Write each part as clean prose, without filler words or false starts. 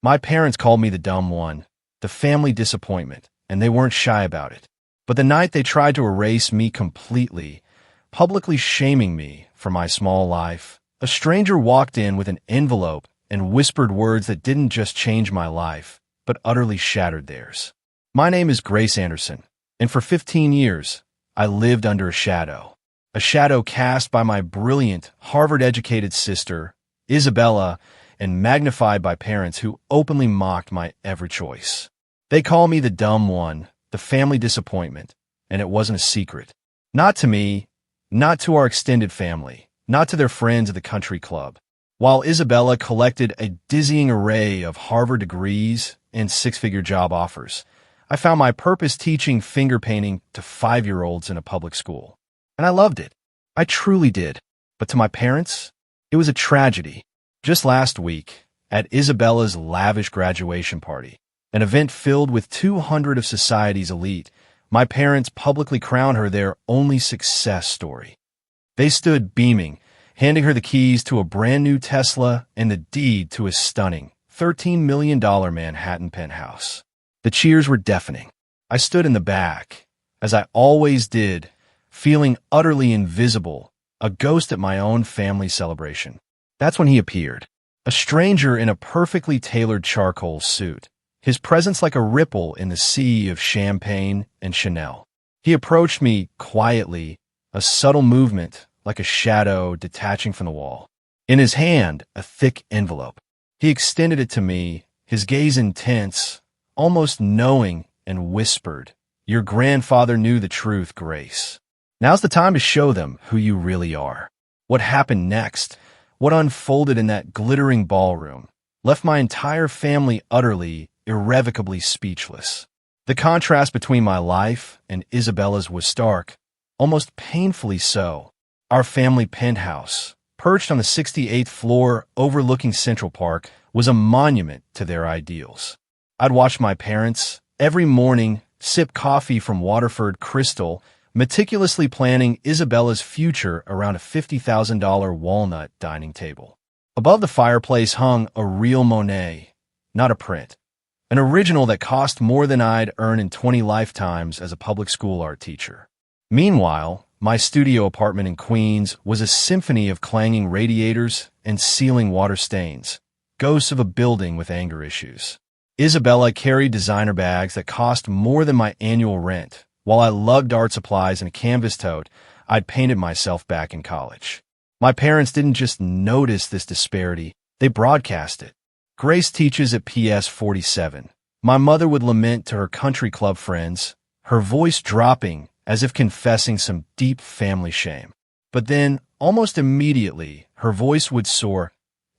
My parents called me the dumb one, the family disappointment, and they weren't shy about it. But the night they tried to erase me completely, publicly shaming me for my small life, a stranger walked in with an envelope and whispered words that didn't just change my life, but utterly shattered theirs. My name is Grace Anderson, and for 15 years, I lived under a shadow cast by my brilliant, Harvard-educated sister, Isabella, and magnified by parents who openly mocked my every choice. They call me the dumb one, the family disappointment, and it wasn't a secret. Not to me, not to our extended family, not to their friends at the country club. While Isabella collected a dizzying array of Harvard degrees and six-figure job offers, I found my purpose teaching finger painting to 5-year-olds in a public school. And I loved it. I truly did. But to my parents, it was a tragedy. Just last week, at Isabella's lavish graduation party, an event filled with 200 of society's elite, my parents publicly crowned her their only success story. They stood beaming, handing her the keys to a brand new Tesla and the deed to a stunning $13 million Manhattan penthouse. The cheers were deafening. I stood in the back, as I always did, feeling utterly invisible, a ghost at my own family celebration. That's when he appeared, a stranger in a perfectly tailored charcoal suit, his presence like a ripple in the sea of champagne and Chanel. He approached me quietly, a subtle movement like a shadow detaching from the wall. In his hand, a thick envelope. He extended it to me, his gaze intense, almost knowing, and whispered, "Your grandfather knew the truth, Grace. Now's the time to show them who you really are." What happened next, what unfolded in that glittering ballroom, left my entire family utterly, irrevocably speechless. The contrast between my life and Isabella's was stark, almost painfully so. Our family penthouse, perched on the 68th floor overlooking Central Park, was a monument to their ideals. I'd watch my parents, every morning, sip coffee from Waterford Crystal, meticulously planning Isabella's future around a $50,000 walnut dining table. Above the fireplace hung a real Monet, not a print. An original that cost more than I'd earn in 20 lifetimes as a public school art teacher. Meanwhile, my studio apartment in Queens was a symphony of clanging radiators and ceiling water stains, ghosts of a building with anger issues. Isabella carried designer bags that cost more than my annual rent, while I lugged art supplies in a canvas tote I'd painted myself back in college. My parents didn't just notice this disparity, they broadcast it. Grace teaches at PS 47. My mother would lament to her country club friends, her voice dropping as if confessing some deep family shame. But then, almost immediately, her voice would soar.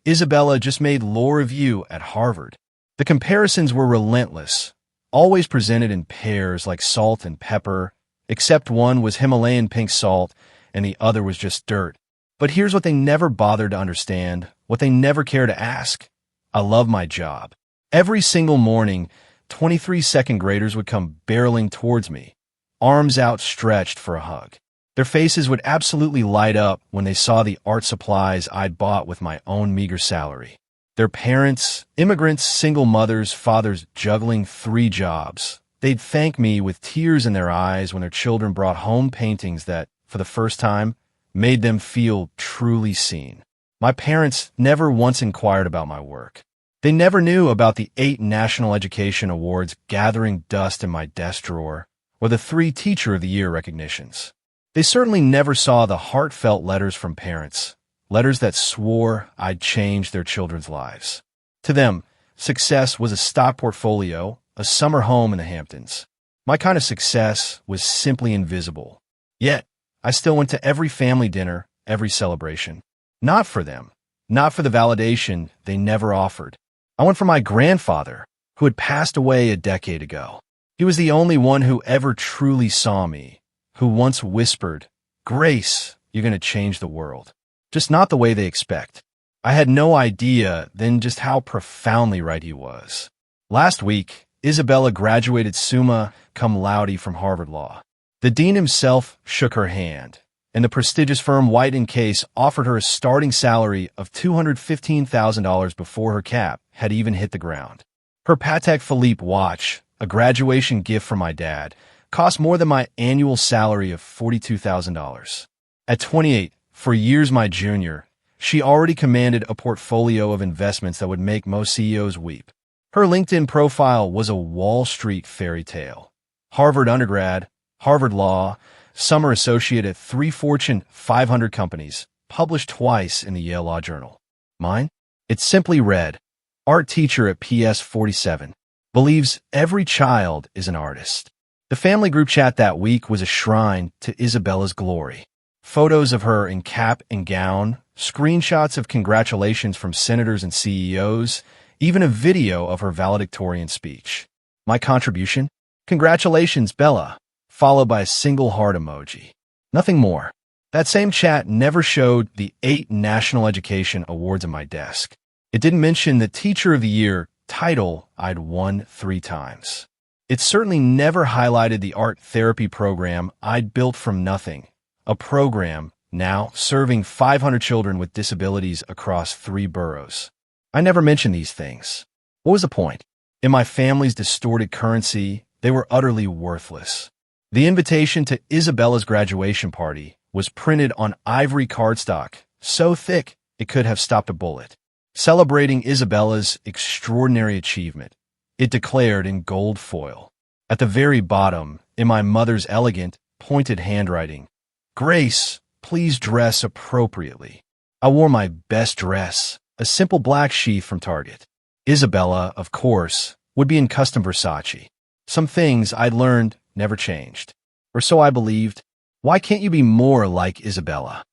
Isabella just made law review at Harvard. The comparisons were relentless, always presented in pairs like salt and pepper, except one was Himalayan pink salt and the other was just dirt. But here's what they never bothered to understand, what they never care to ask. I love my job. Every single morning, 23 second graders would come barreling towards me, arms outstretched for a hug. Their faces would absolutely light up when they saw the art supplies I'd bought with my own meager salary. Their parents, immigrants, single mothers, fathers juggling 3 jobs. They'd thank me with tears in their eyes when their children brought home paintings that, for the first time, made them feel truly seen. My parents never once inquired about my work. They never knew about the 8 National Education Awards gathering dust in my desk drawer, or the 3 Teacher of the Year recognitions. They certainly never saw the heartfelt letters from parents, letters that swore I'd change their children's lives. To them, success was a stock portfolio, a summer home in the Hamptons. My kind of success was simply invisible. Yet, I still went to every family dinner, every celebration. Not for them, not for the validation they never offered. I went for my grandfather, who had passed away a decade ago. He was the only one who ever truly saw me, who once whispered, "Grace, you're going to change the world." Just not the way they expect. I had no idea then just how profoundly right he was. Last week, Isabella graduated summa cum laude from Harvard Law. The dean himself shook her hand, and the prestigious firm White & Case offered her a starting salary of $215,000 before her cap had even hit the ground. Her Patek Philippe watch, a graduation gift from my dad, cost more than my annual salary of $42,000. At 28, for years my junior, she already commanded a portfolio of investments that would make most CEOs weep. Her LinkedIn profile was a Wall Street fairy tale. Harvard undergrad, Harvard Law, summer associate at 3 Fortune 500 companies, published twice in the Yale Law Journal. Mine? It simply read, art teacher at PS 47, believes every child is an artist. The family group chat that week was a shrine to Isabella's glory. Photos of her in cap and gown, screenshots of congratulations from senators and CEOs, even a video of her valedictorian speech. My contribution? Congratulations, Bella, followed by a single heart emoji. Nothing more. That same chat never showed the 8 National Education Awards on my desk. It didn't mention the Teacher of the Year title I'd won 3 times. It certainly never highlighted the art therapy program I'd built from nothing, a program now serving 500 children with disabilities across 3 boroughs. I never mentioned these things. What was the point? In my family's distorted currency, they were utterly worthless. The invitation to Isabella's graduation party was printed on ivory cardstock, so thick it could have stopped a bullet. Celebrating Isabella's extraordinary achievement, it declared in gold foil. At the very bottom, in my mother's elegant, pointed handwriting, "Grace, please dress appropriately." I wore my best dress, a simple black sheath from Target. Isabella, of course, would be in custom Versace. Some things I'd learned never changed. Or so I believed. Why can't you be more like Isabella?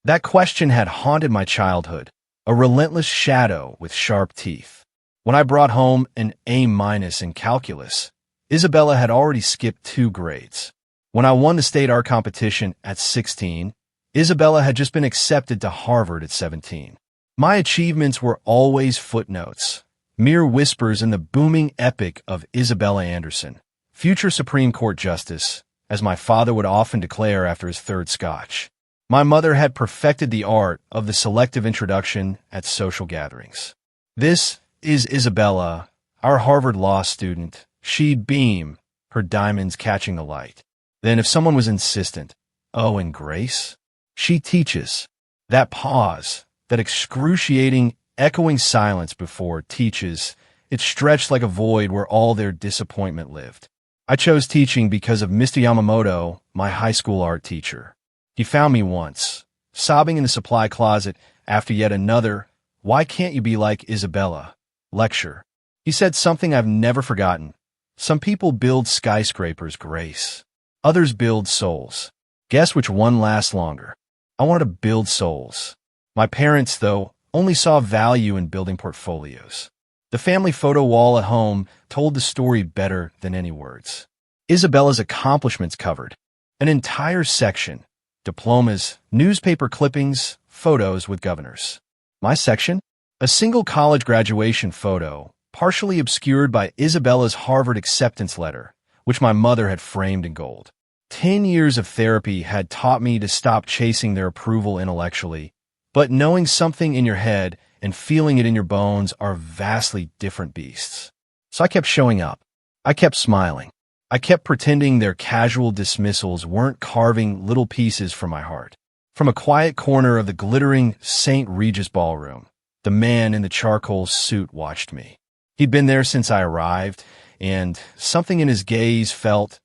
That question had haunted my childhood, a relentless shadow with sharp teeth. When I brought home an A- in calculus, Isabella had already skipped 2 grades. When I won the state art competition at 16, Isabella had just been accepted to Harvard at 17. My achievements were always footnotes, mere whispers in the booming epic of Isabella Anderson, future Supreme Court Justice, as my father would often declare after his 3rd scotch. My mother had perfected the art of the selective introduction at social gatherings. This is Isabella, our Harvard Law student. She'd beam, her diamonds catching the light. Then if someone was insistent, "Oh, and Grace?" She teaches. That pause, that excruciating, echoing silence before teaches, it stretched like a void where all their disappointment lived. I chose teaching because of Mr. Yamamoto, my high school art teacher. He found me once, sobbing in the supply closet after yet another, "Why can't you be like Isabella?" lecture. He said something I've never forgotten. Some people build skyscrapers, Grace. Others build souls. Guess which one lasts longer? I wanted to build souls. My parents, though, only saw value in building portfolios. The family photo wall at home told the story better than any words. Isabella's accomplishments covered an entire section: diplomas, newspaper clippings, photos with governors. My section? A single college graduation photo, partially obscured by Isabella's Harvard acceptance letter, which my mother had framed in gold. 10 years of therapy had taught me to stop chasing their approval intellectually, but knowing something in your head and feeling it in your bones are vastly different beasts. So I kept showing up. I kept smiling. I kept pretending their casual dismissals weren't carving little pieces from my heart. From a quiet corner of the glittering St. Regis ballroom, the man in the charcoal suit watched me. He'd been there since I arrived, and something in his gaze felt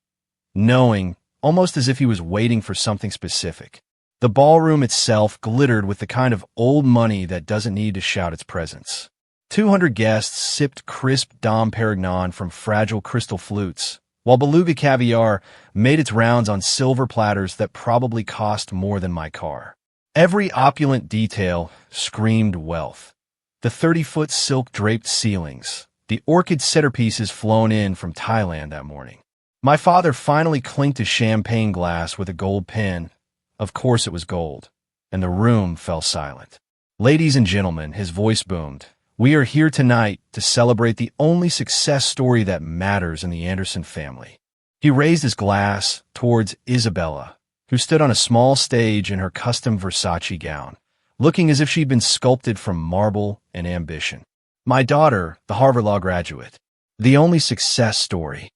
knowing, almost as if he was waiting for something specific. The ballroom itself glittered with the kind of old money that doesn't need to shout its presence. 200 guests sipped crisp Dom Perignon from fragile crystal flutes, while beluga caviar made its rounds on silver platters that probably cost more than my car. Every opulent detail screamed wealth. The 30-foot silk-draped ceilings, the orchid centerpieces flown in from Thailand that morning. My father finally clinked a champagne glass with a gold pen. Of course it was gold, and the room fell silent. "Ladies and gentlemen," his voice boomed, "we are here tonight to celebrate the only success story that matters in the Anderson family." He raised his glass towards Isabella, who stood on a small stage in her custom Versace gown, looking as if she'd been sculpted from marble and ambition. My daughter, the Harvard Law graduate. The only success story.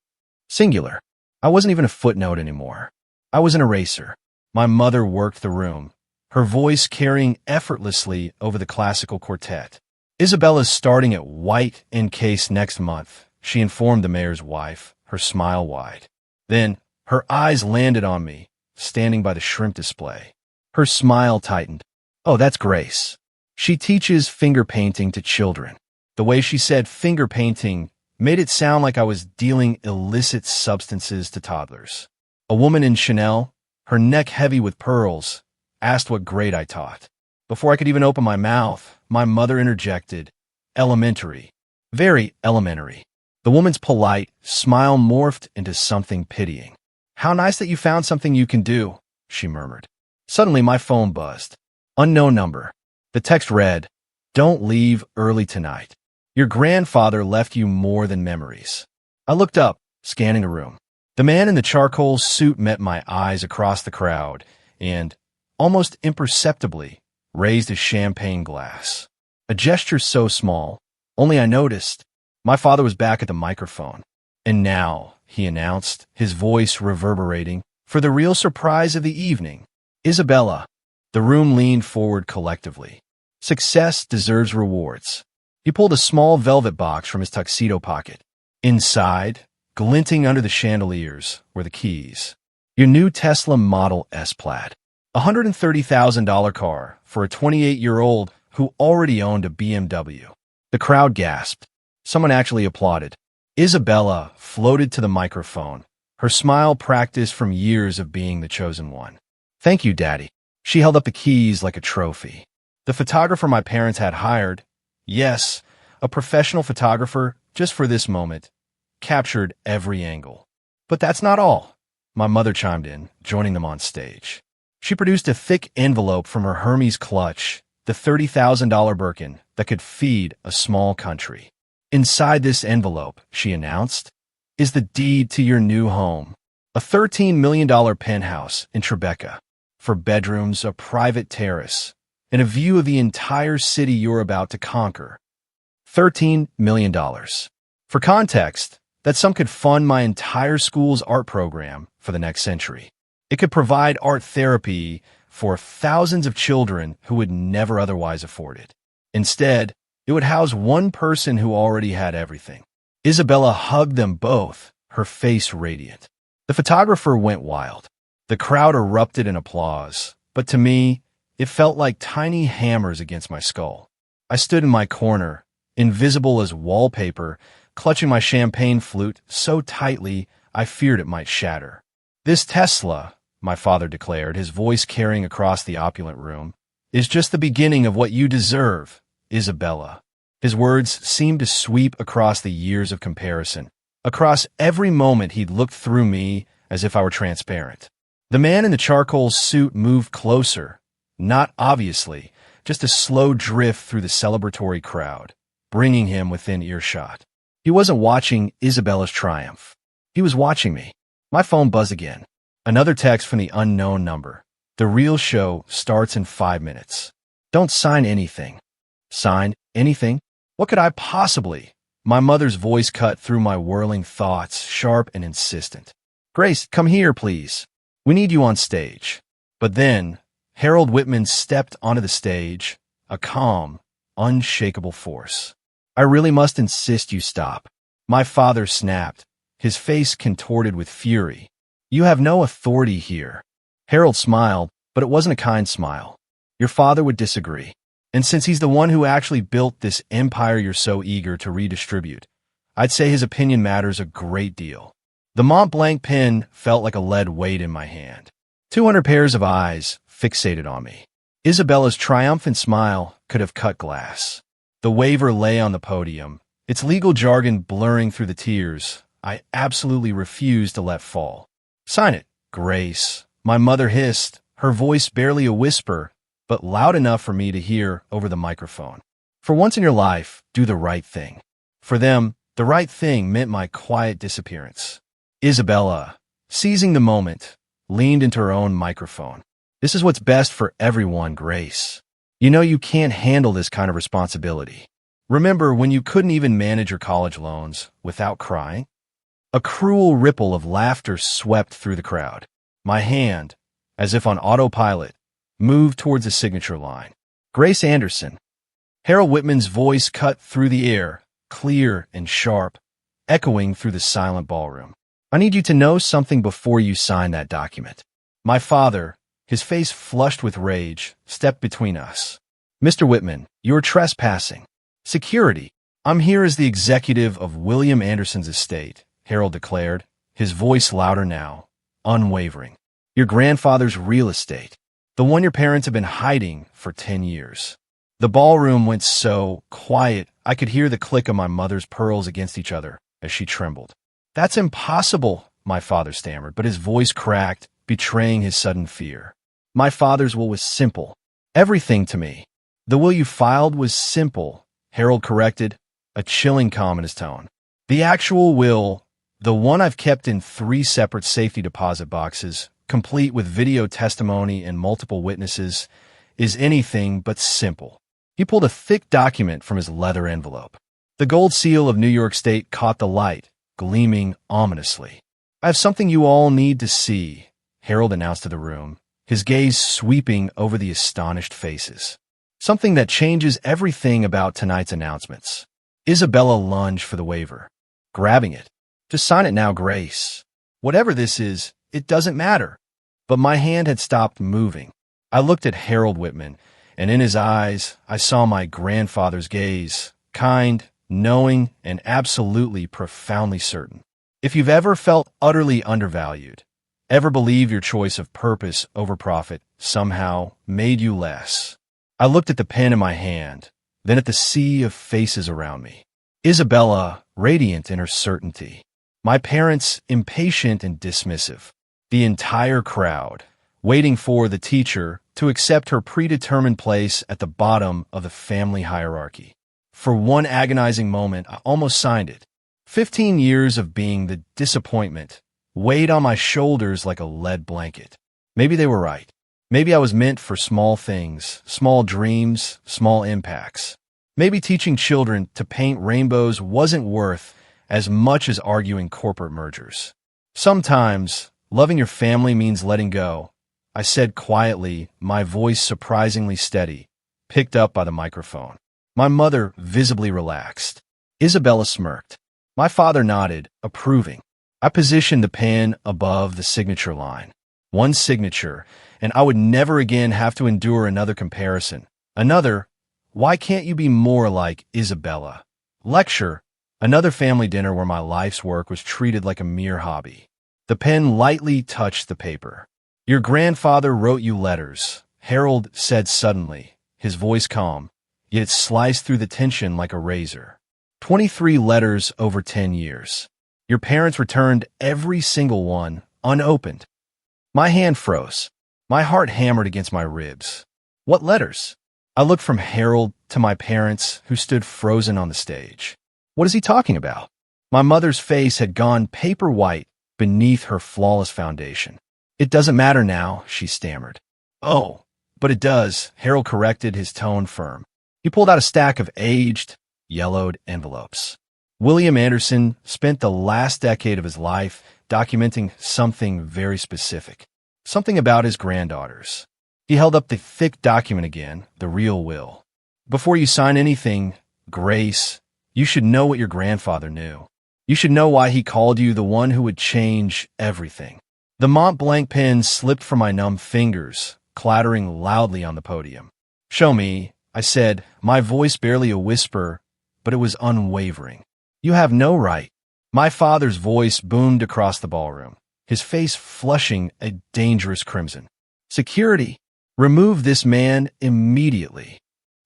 Singular. I wasn't even a footnote anymore. I was an eraser. My mother worked the room, her voice carrying effortlessly over the classical quartet. Isabella's starting at white in case next month, she informed the mayor's wife, her smile wide. Then, her eyes landed on me, standing by the shrimp display. Her smile tightened. Oh, that's Grace. She teaches finger painting to children. The way she said finger painting made it sound like I was dealing illicit substances to toddlers. A woman in Chanel, her neck heavy with pearls, asked what grade I taught. Before I could even open my mouth, my mother interjected, elementary. Very elementary. The woman's polite smile morphed into something pitying. How nice that you found something you can do, she murmured. Suddenly my phone buzzed. Unknown number. The text read, don't leave early tonight. Your grandfather left you more than memories. I looked up, scanning the room. The man in the charcoal suit met my eyes across the crowd and, almost imperceptibly, raised a champagne glass. A gesture so small, only I noticed. My father was back at the microphone. And now, he announced, his voice reverberating, for the real surprise of the evening, Isabella. The room leaned forward collectively. Success deserves rewards. He pulled a small velvet box from his tuxedo pocket. Inside, glinting under the chandeliers, were the keys. Your new Tesla Model S Plaid. A $130,000 car for a 28-year-old who already owned a BMW. The crowd gasped. Someone actually applauded. Isabella floated to the microphone, her smile practiced from years of being the chosen one. Thank you, Daddy. She held up the keys like a trophy. The photographer my parents had hired, yes, a professional photographer just for this moment, captured every angle. But that's not all. My mother chimed in, joining them on stage. She produced a thick envelope from her Hermes clutch, the $30,000 Birkin that could feed a small country. Inside this envelope, she announced, is the deed to your new home, a $13 million penthouse in Tribeca, for bedrooms, a private terrace, and a view of the entire city you're about to conquer. $13 million. For context, that sum could fund my entire school's art program for the next century. It could provide art therapy for thousands of children who would never otherwise afford it. Instead, it would house one person who already had everything. Isabella hugged them both, her face radiant. The photographer went wild. The crowd erupted in applause, but to me, it felt like tiny hammers against my skull. I stood in my corner, invisible as wallpaper, clutching my champagne flute so tightly I feared it might shatter. This Tesla, my father declared, his voice carrying across the opulent room, is just the beginning of what you deserve, Isabella. His words seemed to sweep across the years of comparison, across every moment he'd looked through me as if I were transparent. The man in the charcoal suit moved closer, not obviously, just a slow drift through the celebratory crowd, bringing him within earshot. He wasn't watching Isabella's triumph. He was watching me. My phone buzzed again. Another text from the unknown number. The real show starts in 5 minutes. Don't sign anything. Sign anything? What could I possibly? My mother's voice cut through my whirling thoughts, sharp and insistent. Grace, come here, please. We need you on stage. But then, Harold Whitman stepped onto the stage, a calm, unshakable force. I really must insist you stop. My father snapped, his face contorted with fury. You have no authority here. Harold smiled, but it wasn't a kind smile. Your father would disagree. And since he's the one who actually built this empire you're so eager to redistribute, I'd say his opinion matters a great deal. The Mont Blanc pen felt like a lead weight in my hand. 200 pairs of eyes fixated on me. Isabella's triumphant smile could have cut glass. The waiver lay on the podium, its legal jargon blurring through the tears I absolutely refused to let fall. Sign it, Grace. My mother hissed, her voice barely a whisper, but loud enough for me to hear over the microphone. For once in your life, do the right thing. For them, the right thing meant my quiet disappearance. Isabella, seizing the moment, leaned into her own microphone. This is what's best for everyone, Grace. You know you can't handle this kind of responsibility. Remember when you couldn't even manage your college loans without crying? A cruel ripple of laughter swept through the crowd. My hand, as if on autopilot, moved towards the signature line. Grace Anderson. Harold Whitman's voice cut through the air, clear and sharp, echoing through the silent ballroom. I need you to know something before you sign that document. My father, his face flushed with rage, stepped between us. Mr. Whitman, you're trespassing. Security. I'm here as the executive of William Anderson's estate, Harold declared, his voice louder now, unwavering. Your grandfather's real estate, the one your parents have been hiding for 10 years. The ballroom went so quiet I could hear the click of my mother's pearls against each other as she trembled. That's impossible, my father stammered, but his voice cracked, betraying his sudden fear. My father's will was simple. Everything to me. The will you filed was simple, Harold corrected, a chilling calm in his tone. The actual will, the one I've kept in 3 separate safety deposit boxes, complete with video testimony and multiple witnesses, is anything but simple. He pulled a thick document from his leather envelope. The gold seal of New York State caught the light, gleaming ominously. I have something you all need to see, Harold announced to the room, his gaze sweeping over the astonished faces. Something that changes everything about tonight's announcements. Isabella lunged for the waiver, grabbing it. Just sign it now, Grace. Whatever this is, it doesn't matter. But my hand had stopped moving. I looked at Harold Whitman, and in his eyes, I saw my grandfather's gaze, kind, knowing, and absolutely profoundly certain. If you've ever felt utterly undervalued, ever believed your choice of purpose over profit somehow made you less, I looked at the pen in my hand, then at the sea of faces around me. Isabella, radiant in her certainty. My parents, impatient and dismissive. The entire crowd, waiting for the teacher to accept her predetermined place at the bottom of the family hierarchy. For one agonizing moment, I almost signed it. 15 years of being the disappointment weighed on my shoulders like a lead blanket. Maybe they were right. Maybe I was meant for small things, small dreams, small impacts. Maybe teaching children to paint rainbows wasn't worth as much as arguing corporate mergers. Sometimes, loving your family means letting go, I said quietly, my voice surprisingly steady, picked up by the microphone. My mother visibly relaxed. Isabella smirked. My father nodded, approving. I positioned the pen above the signature line. One signature, and I would never again have to endure another comparison. Another, why can't you be more like Isabella? Lecture, another family dinner where my life's work was treated like a mere hobby. The pen lightly touched the paper. Your grandfather wrote you letters, Harold said suddenly, his voice calm, yet it sliced through the tension like a razor. 23 letters over 10 years. Your parents returned every single one, unopened. My hand froze. My heart hammered against my ribs. What letters? I looked from Harold to my parents, who stood frozen on the stage. What is he talking about? My mother's face had gone paper white beneath her flawless foundation. It doesn't matter now, she stammered. Oh, but it does, Harold corrected, his tone firm. He pulled out a stack of aged, yellowed envelopes. William Anderson spent the last decade of his life documenting something very specific, something about his granddaughters. He held up the thick document again, the real will. Before you sign anything, Grace, you should know what your grandfather knew. You should know why he called you the one who would change everything. The Mont Blanc pen slipped from my numb fingers, clattering loudly on the podium. Show me, I said, my voice barely a whisper, but it was unwavering. You have no right. My father's voice boomed across the ballroom, his face flushing a dangerous crimson. Security! Remove this man immediately.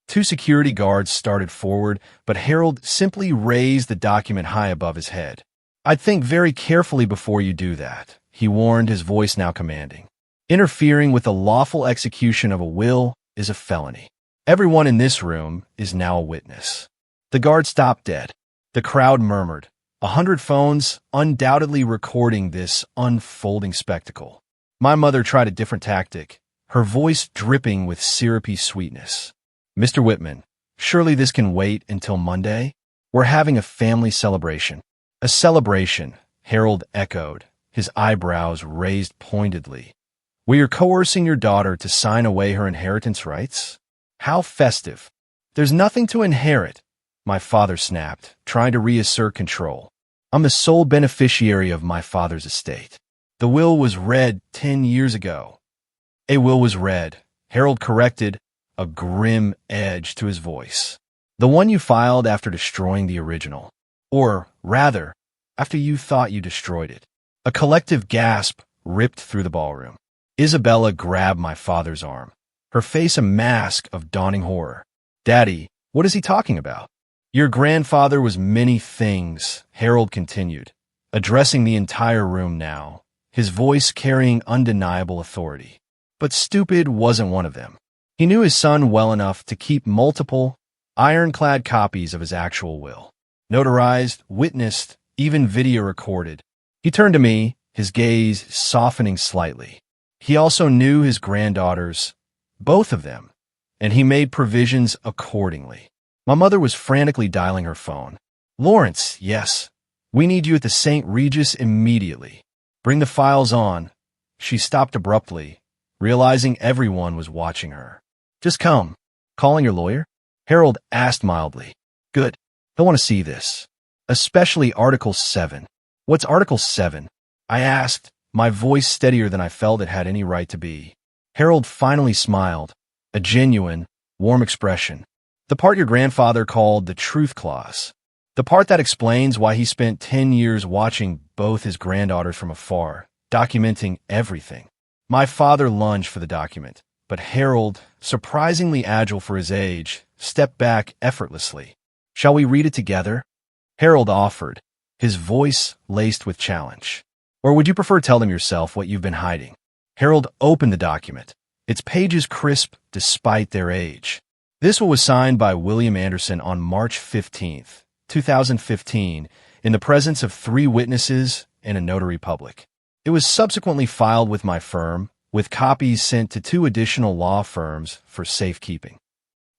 2 security guards started forward, but Harold simply raised the document high above his head. I'd think very carefully before you do that, he warned, his voice now commanding. Interfering with the lawful execution of a will is a felony. Everyone in this room is now a witness. The guard stopped dead. The crowd murmured, 100 phones undoubtedly recording this unfolding spectacle. My mother tried a different tactic, her voice dripping with syrupy sweetness. Mr. Whitman, surely this can wait until Monday? We're having a family celebration. A celebration, Harold echoed, his eyebrows raised pointedly. We are coercing your daughter to sign away her inheritance rights? How festive. There's nothing to inherit, my father snapped, trying to reassert control. I'm the sole beneficiary of my father's estate. The will was read 10 years ago. A will was read, Harold corrected, a grim edge to his voice. The one you filed after destroying the original. Or, rather, after you thought you destroyed it. A collective gasp ripped through the ballroom. Isabella grabbed my father's arm, her face a mask of dawning horror. Daddy, what is he talking about? Your grandfather was many things, Harold continued, addressing the entire room now, his voice carrying undeniable authority. But stupid wasn't one of them. He knew his son well enough to keep multiple, ironclad copies of his actual will. Notarized, witnessed, even video recorded. He turned to me, his gaze softening slightly. He also knew his granddaughters, both of them, and he made provisions accordingly. My mother was frantically dialing her phone. Lawrence, yes. We need you at the St. Regis immediately. Bring the files on. She stopped abruptly, realizing everyone was watching her. Just come. Calling your lawyer? Harold asked mildly. Good. He'll want to see this. Especially Article 7. What's Article 7? I asked, my voice steadier than I felt it had any right to be. Harold finally smiled, a genuine, warm expression. The part your grandfather called the Truth Clause. The part that explains why he spent 10 years watching both his granddaughters from afar, documenting everything. My father lunged for the document, but Harold, surprisingly agile for his age, stepped back effortlessly. Shall we read it together? Harold offered, his voice laced with challenge. Or would you prefer tell them yourself what you've been hiding? Harold opened the document, its pages crisp despite their age. This one was signed by William Anderson on March 15, 2015, in the presence of 3 witnesses and a notary public. It was subsequently filed with my firm, with copies sent to 2 additional law firms for safekeeping.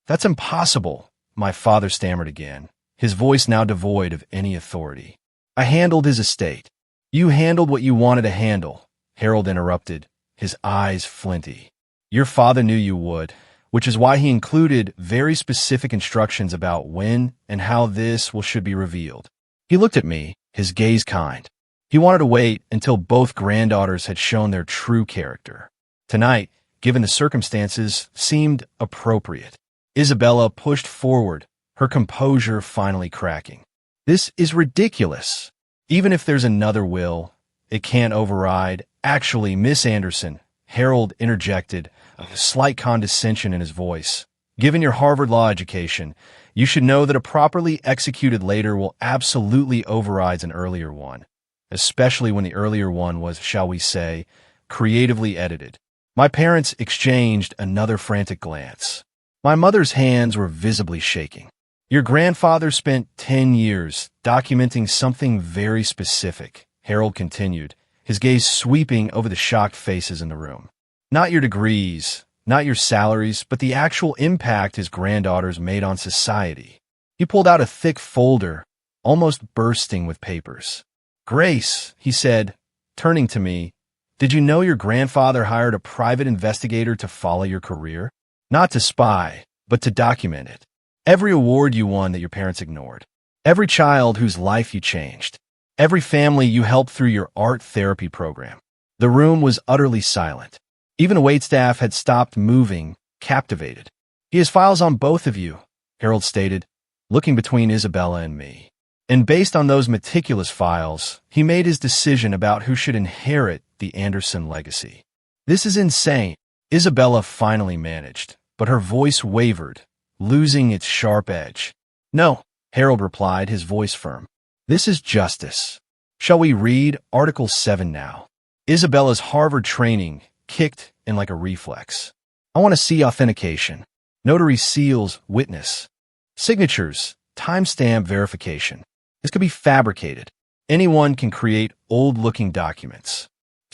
That's impossible, my father stammered again, his voice now devoid of any authority. I handled his estate. You handled what you wanted to handle, Harold interrupted, his eyes flinty. Your father knew you would, which is why he included very specific instructions about when and how this should be revealed. He looked at me, his gaze kind. He wanted to wait until both granddaughters had shown their true character. Tonight, given the circumstances, seemed appropriate. Isabella pushed forward, her composure finally cracking. This is ridiculous. Even if there's another will, it can't override. Actually, Miss Anderson, Harold interjected, a slight condescension in his voice. Given your Harvard law education, you should know that a properly executed later will absolutely override an earlier one, especially when the earlier one was, shall we say, creatively edited. My parents exchanged another frantic glance. My mother's hands were visibly shaking. Your grandfather spent 10 years documenting something very specific, Harold continued, his gaze sweeping over the shocked faces in the room. Not your degrees, not your salaries, but the actual impact his granddaughters made on society. He pulled out a thick folder, almost bursting with papers. Grace, he said, turning to me, did you know your grandfather hired a private investigator to follow your career? Not to spy, but to document it. Every award you won that your parents ignored. Every child whose life you changed. Every family you helped through your art therapy program. The room was utterly silent. Even the waitstaff had stopped moving, captivated. He has files on both of you, Harold stated, looking between Isabella and me. And based on those meticulous files, he made his decision about who should inherit the Anderson legacy. This is insane, Isabella finally managed, but her voice wavered, losing its sharp edge. No, Harold replied, his voice firm. This is justice. Shall we read Article 7 now? Isabella's Harvard training kicked in like a reflex. I want to see authentication. Notary seals, witness. Signatures, timestamp verification. This could be fabricated. Anyone can create old-looking documents.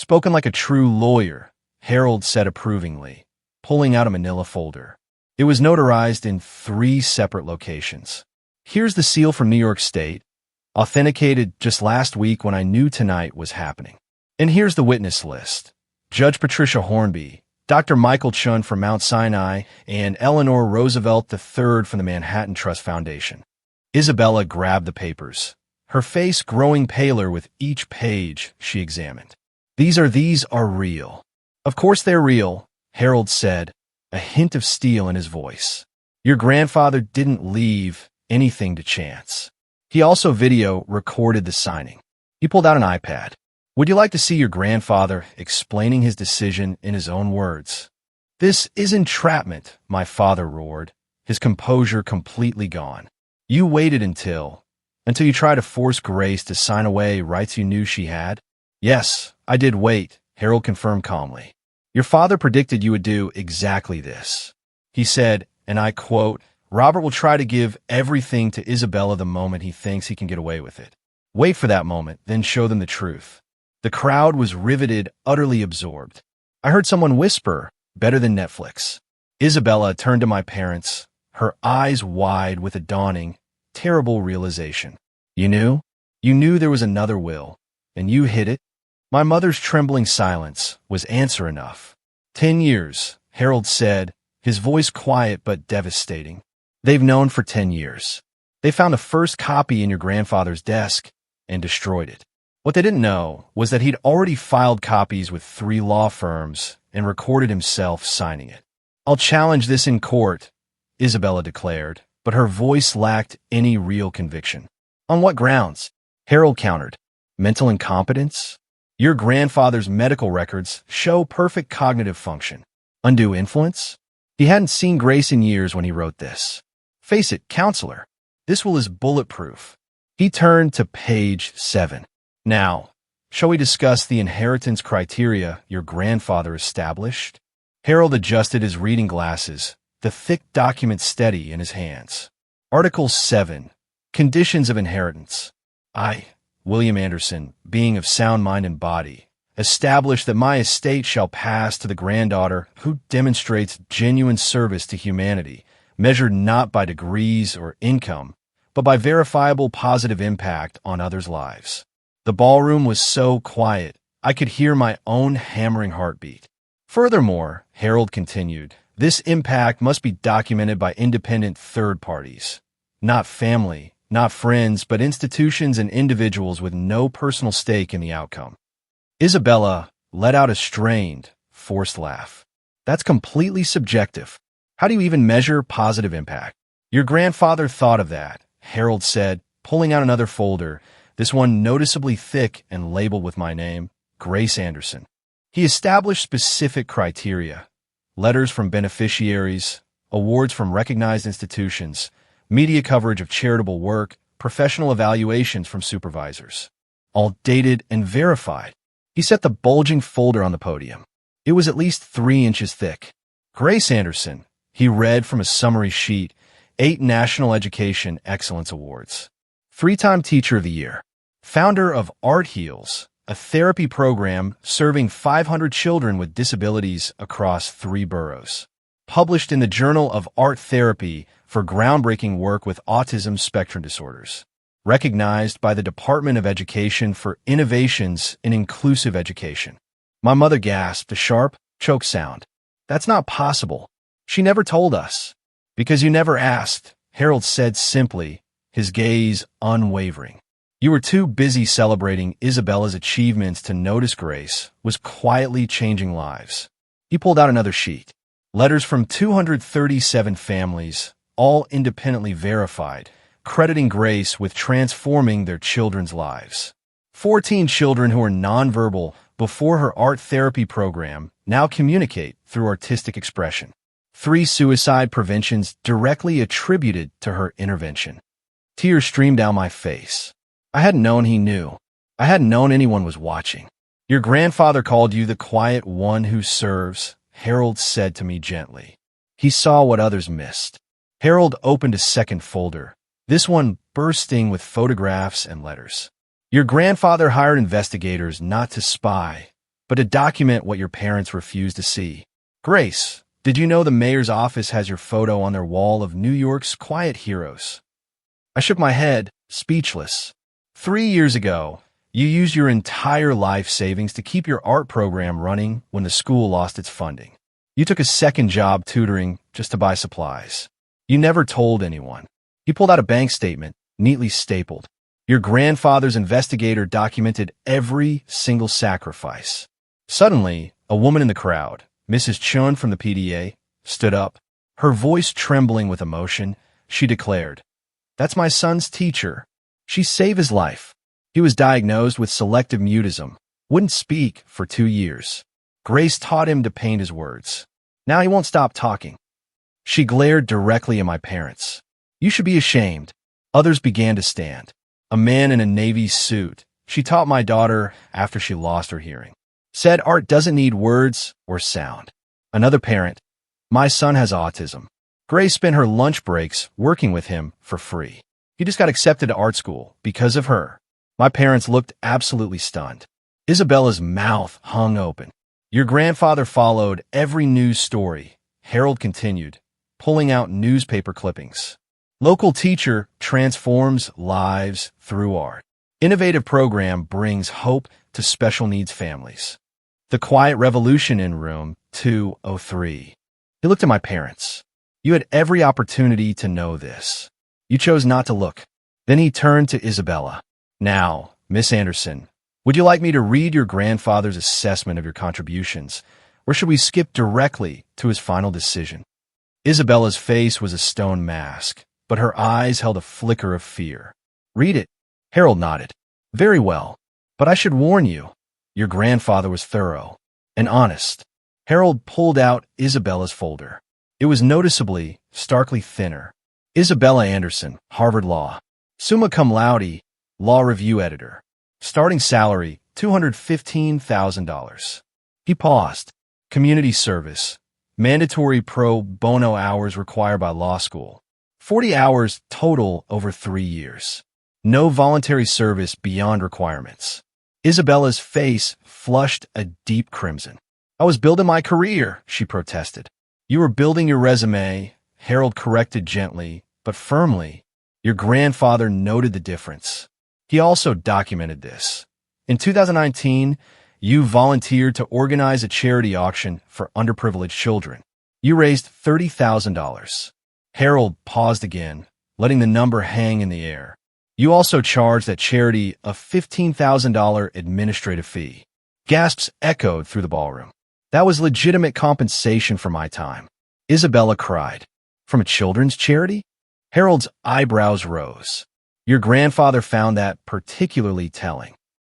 Spoken like a true lawyer, Harold said approvingly, pulling out a manila folder. It was notarized in 3 separate locations. Here's the seal from New York State, authenticated just last week when I knew tonight was happening. And here's the witness list. Judge Patricia Hornby, Dr. Michael Chun from Mount Sinai, and Eleanor Roosevelt III from the Manhattan Trust Foundation. Isabella grabbed the papers, her face growing paler with each page she examined. These are real. Of course they're real, Harold said, a hint of steel in his voice. Your grandfather didn't leave anything to chance. He also video recorded the signing. He pulled out an iPad. Would you like to see your grandfather explaining his decision in his own words? This is entrapment, my father roared, his composure completely gone. You waited until you tried to force Grace to sign away rights you knew she had? Yes, I did wait, Harold confirmed calmly. Your father predicted you would do exactly this. He said, and I quote, Robert will try to give everything to Isabella the moment he thinks he can get away with it. Wait for that moment, then show them the truth. The crowd was riveted, utterly absorbed. I heard someone whisper, better than Netflix. Isabella turned to my parents, her eyes wide with a dawning, terrible realization. You knew? You knew there was another will, and you hid it? My mother's trembling silence was answer enough. 10 years, Harold said, his voice quiet but devastating. They've known for 10 years. They found the first copy in your grandfather's desk and destroyed it. What they didn't know was that he'd already filed copies with 3 law firms and recorded himself signing it. I'll challenge this in court, Isabella declared, but her voice lacked any real conviction. On what grounds? Harold countered. Mental incompetence? Your grandfather's medical records show perfect cognitive function. Undue influence? He hadn't seen Grace in years when he wrote this. Face it, counselor, this will is bulletproof. He turned to page 7. Now, shall we discuss the inheritance criteria your grandfather established? Harold adjusted his reading glasses, the thick document steady in his hands. Article 7. Conditions of inheritance. I, William Anderson, being of sound mind and body, establish that my estate shall pass to the granddaughter who demonstrates genuine service to humanity, measured not by degrees or income, but by verifiable positive impact on others' lives. The ballroom was so quiet, I could hear my own hammering heartbeat. Furthermore, Harold continued, this impact must be documented by independent third parties, not family, not friends, but institutions and individuals with no personal stake in the outcome. Isabella let out a strained, forced laugh. That's completely subjective. How do you even measure positive impact? Your grandfather thought of that, Harold said, pulling out another folder, this one noticeably thick and labeled with my name, Grace Anderson. He established specific criteria, letters from beneficiaries, awards from recognized institutions, media coverage of charitable work, professional evaluations from supervisors, all dated and verified. He set the bulging folder on the podium. It was at least 3 inches thick. Grace Anderson, he read from a summary sheet, 8 National Education Excellence Awards. 3-time Teacher of the Year. Founder of Art Heals, a therapy program serving 500 children with disabilities across 3 boroughs. Published in the Journal of Art Therapy for groundbreaking work with autism spectrum disorders. Recognized by the Department of Education for innovations in inclusive education. My mother gasped a sharp, choke sound. That's not possible. She never told us. Because you never asked, Harold said simply, his gaze unwavering. You were too busy celebrating Isabella's achievements to notice Grace was quietly changing lives. He pulled out another sheet. Letters from 237 families, all independently verified, crediting Grace with transforming their children's lives. 14 children who were nonverbal before her art therapy program now communicate through artistic expression. 3 suicide preventions directly attributed to her intervention. Tears streamed down my face. I hadn't known he knew. I hadn't known anyone was watching. Your grandfather called you the quiet one who serves, Harold said to me gently. He saw what others missed. Harold opened a second folder, this one bursting with photographs and letters. Your grandfather hired investigators not to spy, but but to document what your parents refuse to see. Grace, did you know the mayor's office has your photo on their wall of New York's quiet heroes? I shook my head, speechless. 3 years ago, you used your entire life savings to keep your art program running when the school lost its funding. You took a second job tutoring just to buy supplies. You never told anyone. He pulled out a bank statement, neatly stapled. Your grandfather's investigator documented every single sacrifice. Suddenly, a woman in the crowd, Mrs. Chun from the PDA, stood up. Her voice trembling with emotion, she declared, "That's my son's teacher. She saved his life. He was diagnosed with selective mutism, wouldn't speak for 2 years. Grace taught him to paint his words. Now he won't stop talking." She glared directly at my parents. "You should be ashamed." Others began to stand. A man in a Navy suit, she taught my daughter after she lost her hearing, said art doesn't need words or sound. Another parent, "My son has autism." Grace spent her lunch breaks working with him for free. He just got accepted to art school because of her. My parents looked absolutely stunned. Isabella's mouth hung open. Your grandfather followed every news story, Harold continued, pulling out newspaper clippings. Local teacher transforms lives through art. Innovative program brings hope to special needs families. The quiet revolution in room 203. He looked at my parents. You had every opportunity to know this. You chose not to look. Then he turned to Isabella. "Now, Miss Anderson, would you like me to read your grandfather's assessment of your contributions, or should we skip directly to his final decision?" Isabella's face was a stone mask, but her eyes held a flicker of fear. "Read it." Harold nodded. "Very well, but I should warn you, your grandfather was thorough and honest." Harold pulled out Isabella's folder. It was noticeably, starkly thinner. Isabella Anderson, Harvard Law. Summa cum laude, Law Review Editor. Starting salary, $215,000. He paused. Community service. Mandatory pro bono hours required by law school. 40 hours total over 3 years. No voluntary service beyond requirements. Isabella's face flushed a deep crimson. "I was building my career," she protested. "You were building your resume," Harold corrected gently, but firmly. Your grandfather noted the difference. He also documented this. In 2019, you volunteered to organize a charity auction for underprivileged children. You raised $30,000. Harold paused again, letting the number hang in the air. You also charged that charity a $15,000 administrative fee. Gasps echoed through the ballroom. "That was legitimate compensation for my time." Isabella cried. "From a children's charity?" Harold's eyebrows rose. Your grandfather found that particularly telling.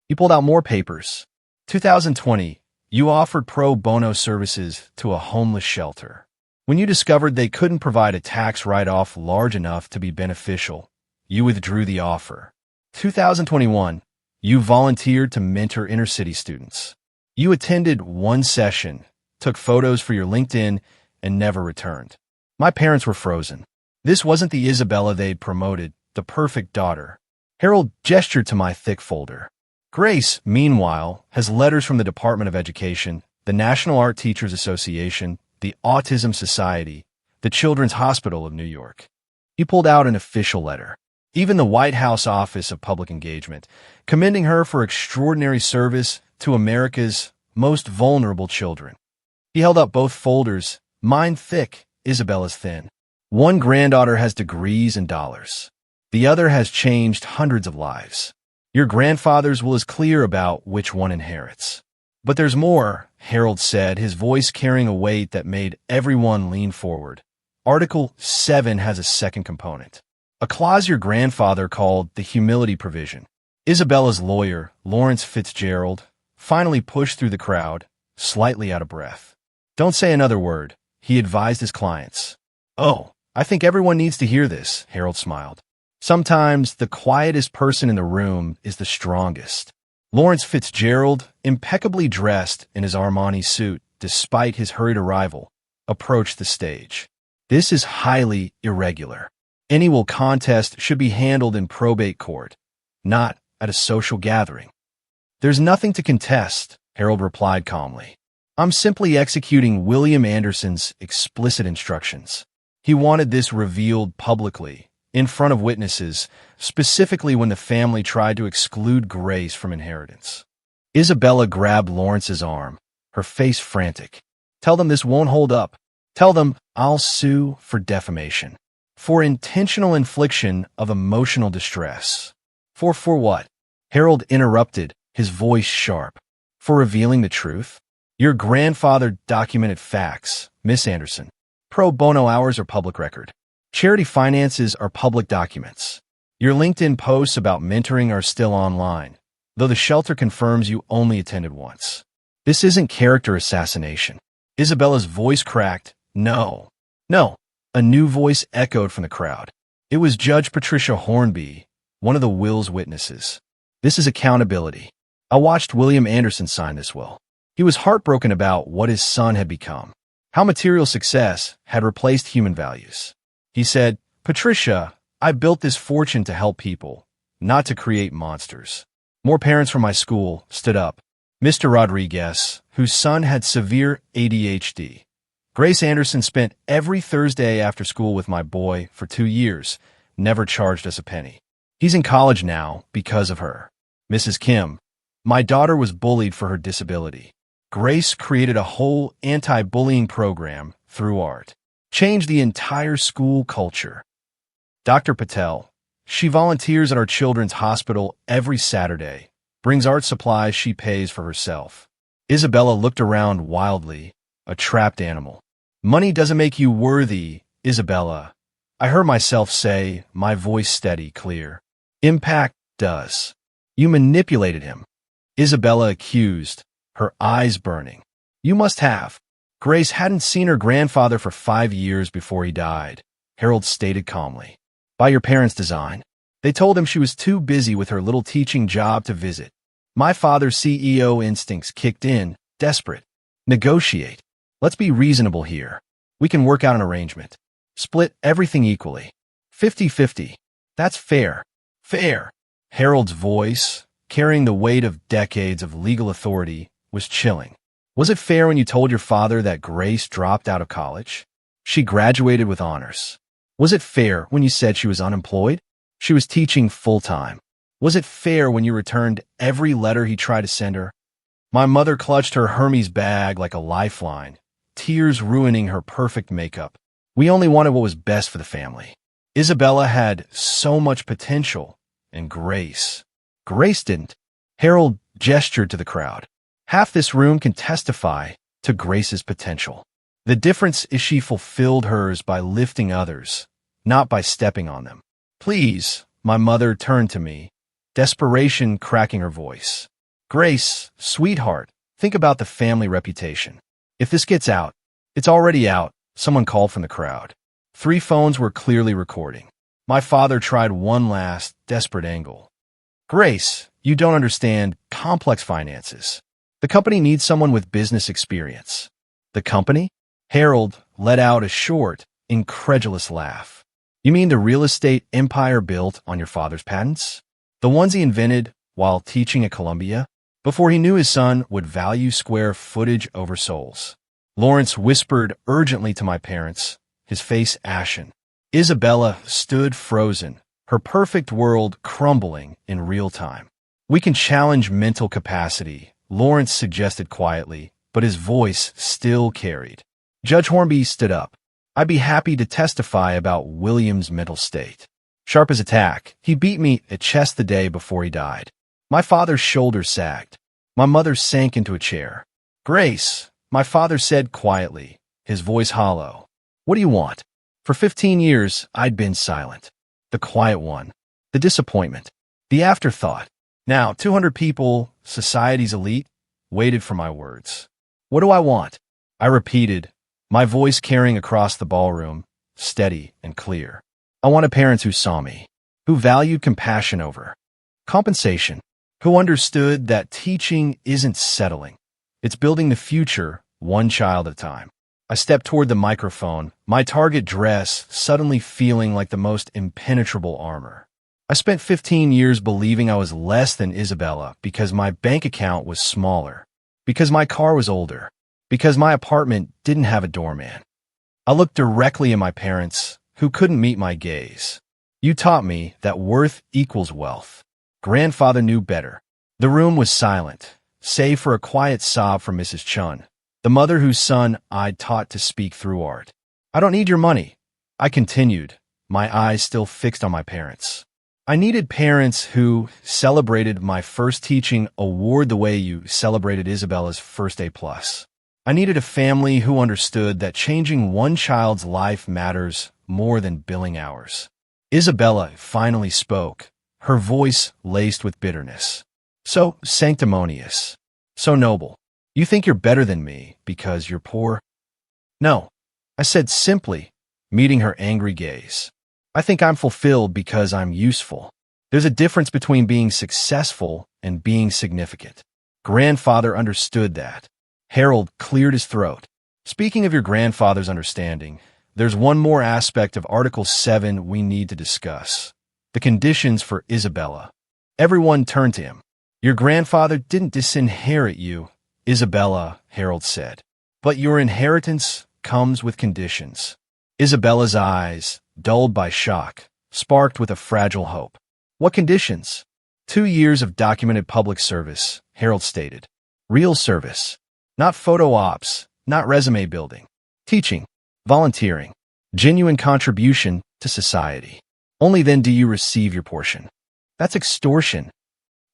He pulled out more papers. 2020, you offered pro bono services to a homeless shelter. When you discovered they couldn't provide a tax write-off large enough to be beneficial, you withdrew the offer. 2021, you volunteered to mentor inner-city students. You attended one session, took photos for your LinkedIn, and never returned. My parents were frozen. This wasn't the Isabella they'd promoted, the perfect daughter. Harold gestured to my thick folder. Grace, meanwhile, has letters from the Department of Education, the National Art Teachers Association, the Autism Society, the Children's Hospital of New York. He pulled out an official letter. Even the White House Office of Public Engagement, commending her for extraordinary service to America's most vulnerable children. He held up both folders, mine thick, Isabella's thin. One granddaughter has degrees and dollars. The other has changed hundreds of lives. Your grandfather's will is clear about which one inherits. But there's more, Harold said, his voice carrying a weight that made everyone lean forward. Article 7 has a second component. A clause your grandfather called the humility provision. Isabella's lawyer, Lawrence Fitzgerald, finally pushed through the crowd, slightly out of breath. "Don't say another word," he advised his clients. "Oh, I think everyone needs to hear this," Harold smiled. "Sometimes the quietest person in the room is the strongest." Lawrence Fitzgerald, impeccably dressed in his Armani suit despite his hurried arrival, approached the stage. "This is highly irregular. Any will contest should be handled in probate court, not at a social gathering." "There's nothing to contest," Harold replied calmly. I'm simply executing William Anderson's explicit instructions. He wanted this revealed publicly, in front of witnesses, specifically when the family tried to exclude Grace from inheritance. Isabella grabbed Lawrence's arm, her face frantic. Tell them this won't hold up. Tell them I'll sue for defamation. For intentional infliction of emotional distress. For what? Harold interrupted, his voice sharp. For revealing the truth? Your grandfather documented facts, Miss Anderson. Pro bono hours are public record. Charity finances are public documents. Your LinkedIn posts about mentoring are still online, though the shelter confirms you only attended once. This isn't character assassination. Isabella's voice cracked. No. No. A new voice echoed from the crowd. It was Judge Patricia Hornby, one of the will's witnesses. This is accountability. I watched William Anderson sign this will. He was heartbroken about what his son had become, how material success had replaced human values. He said, Patricia, I built this fortune to help people, not to create monsters. More parents from my school stood up. Mr. Rodriguez, whose son had severe ADHD. Grace Anderson spent every Thursday after school with my boy for 2 years, never charged us a penny. He's in college now because of her. Mrs. Kim, my daughter was bullied for her disability. Grace created a whole anti-bullying program through art. Changed the entire school culture. Dr. Patel, she volunteers at our children's hospital every Saturday, brings art supplies she pays for herself. Isabella looked around wildly, a trapped animal. Money doesn't make you worthy, Isabella. I heard myself say, my voice steady, clear. Impact does. You manipulated him. Isabella accused, her eyes burning. You must have. Grace hadn't seen her grandfather for 5 years before he died, Harold stated calmly. By your parents' design. They told him she was too busy with her little teaching job to visit. My father's CEO instincts kicked in, desperate. Negotiate. Let's be reasonable here. We can work out an arrangement. Split everything equally. 50-50. That's fair. Fair. Harold's voice, carrying the weight of decades of legal authority, was chilling. Was it fair when you told your father that Grace dropped out of college? She graduated with honors. Was it fair when you said she was unemployed? She was teaching full-time. Was it fair when you returned every letter he tried to send her? My mother clutched her Hermes bag like a lifeline, tears ruining her perfect makeup. We only wanted what was best for the family. Isabella had so much potential, and Grace didn't. Harold gestured to the crowd. Half this room can testify to Grace's potential. The difference is she fulfilled hers by lifting others, not by stepping on them. Please, my mother turned to me, desperation cracking her voice. Grace, sweetheart, think about the family reputation. If this gets out, it's already out, someone called from the crowd. 3 phones were clearly recording. My father tried one last, desperate angle. Grace, you don't understand complex finances. The company needs someone with business experience. The company? Harold let out a short, incredulous laugh. You mean the real estate empire built on your father's patents? The ones he invented while teaching at Columbia? Before he knew his son would value square footage over souls. Lawrence whispered urgently to my parents, his face ashen. Isabella stood frozen, her perfect world crumbling in real time. We can challenge mental capacity, Lawrence suggested quietly, but his voice still carried. Judge Hornby stood up. I'd be happy to testify about William's mental state. Sharp as a tack, he beat me at chess the day before he died. My father's shoulders sagged. My mother sank into a chair. Grace, my father said quietly, his voice hollow. What do you want? For 15 years, I'd been silent. The quiet one. The disappointment. The afterthought. Now, 200 people, society's elite, waited for my words. What do I want? I repeated, my voice carrying across the ballroom, steady and clear. I wanted parents who saw me, who valued compassion over compensation, who understood that teaching isn't settling. It's building the future, one child at a time. I stepped toward the microphone, my target dress suddenly feeling like the most impenetrable armor. I spent 15 years believing I was less than Isabella because my bank account was smaller. Because my car was older. Because my apartment didn't have a doorman. I looked directly at my parents, who couldn't meet my gaze. You taught me that worth equals wealth. Grandfather knew better. The room was silent, save for a quiet sob from Mrs. Chun, the mother whose son I'd taught to speak through art. I don't need your money, I continued, my eyes still fixed on my parents. I needed parents who celebrated my first teaching award the way you celebrated Isabella's first A+. I needed a family who understood that changing one child's life matters more than billing hours. Isabella finally spoke, her voice laced with bitterness. So sanctimonious. So noble. You think you're better than me because you're poor? No, I said simply, meeting her angry gaze. I think I'm fulfilled because I'm useful. There's a difference between being successful and being significant. Grandfather understood that. Harold cleared his throat. Speaking of your grandfather's understanding, there's one more aspect of Article 7 we need to discuss. The conditions for Isabella. Everyone turned to him. Your grandfather didn't disinherit you, Isabella, Harold said. But your inheritance comes with conditions. Isabella's eyes, dulled by shock, sparked with a fragile hope. What conditions? 2 years of documented public service, Harold stated. Real service. Not photo ops, not resume building. Teaching, volunteering, genuine contribution to society. Only then do you receive your portion. That's extortion.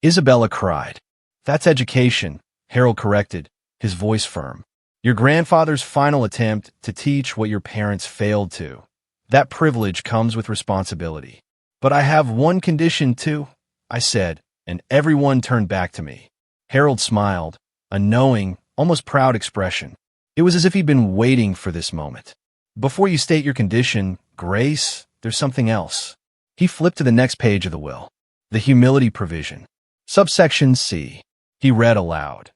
Isabella cried. That's education, Harold corrected, his voice firm. Your grandfather's final attempt to teach what your parents failed to. That privilege comes with responsibility. But I have one condition too, I said, and everyone turned back to me. Harold smiled, a knowing, almost proud expression. It was as if he'd been waiting for this moment. Before you state your condition, Grace, there's something else. He flipped to the next page of the will. The humility provision. Subsection C. He read aloud.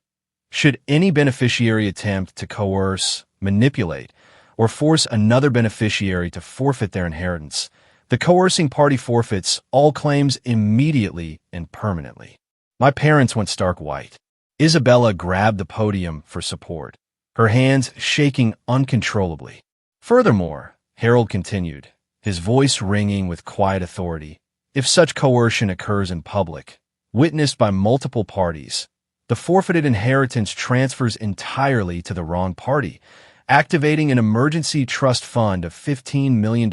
Should any beneficiary attempt to coerce, manipulate, or force another beneficiary to forfeit their inheritance, the coercing party forfeits all claims immediately and permanently. My parents went stark white. Isabella grabbed the podium for support, her hands shaking uncontrollably. Furthermore, Harold continued, his voice ringing with quiet authority, if such coercion occurs in public, witnessed by multiple parties, the forfeited inheritance transfers entirely to the wrong party, activating an emergency trust fund of $15 million